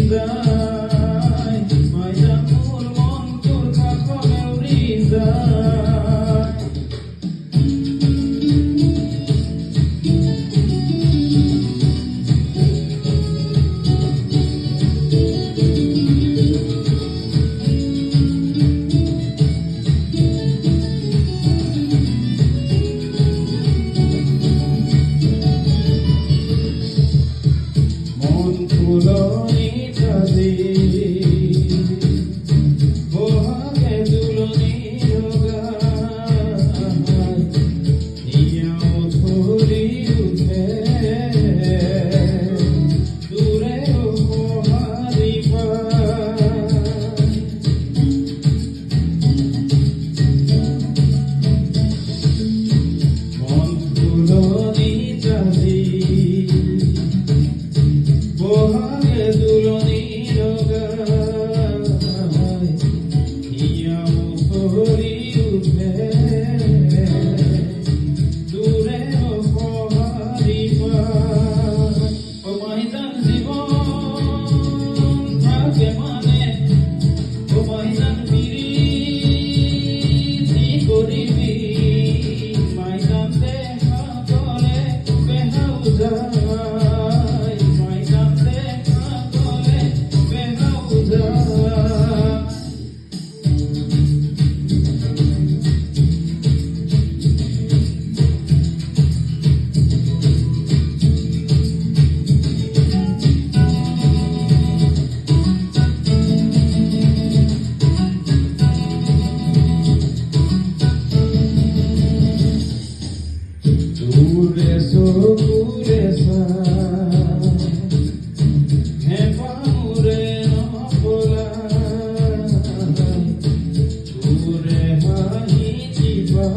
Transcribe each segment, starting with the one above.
যায় ময়দান মোর মন তোর কাছে উড়ি যায় মন তুলনি চাঁদি বহাগে তুলনি হিয়াও ধরি উঠে দূরে হারি মন তুলনি চাঁদি বহাগে দুলনি হিয়াও ধরি উঠে দূরে হারিবা ও ময়দান জীবন থাকে মানে ও ময়দান পিরিতি করিবি ময়দান দেখা করে বেহাউ যায় ময়দান দেখা করে বেহাউ যায় দূরে দূরে হে পামুরে নপলা দূরে হাহি দিবা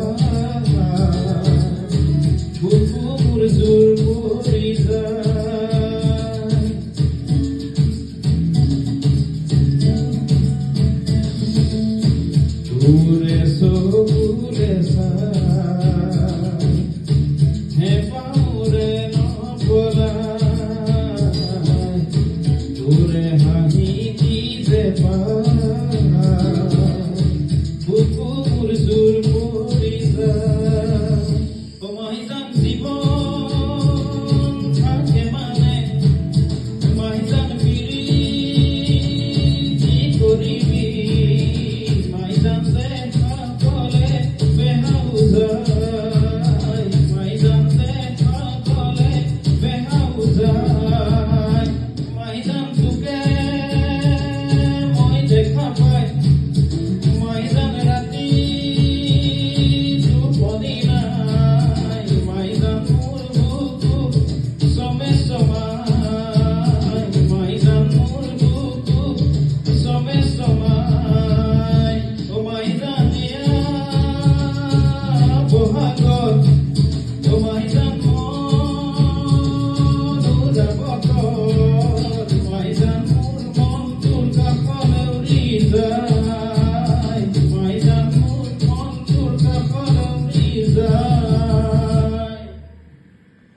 বুকুর জোর করি যায় দূরে দূরে হে পামুরে নপলা দূরে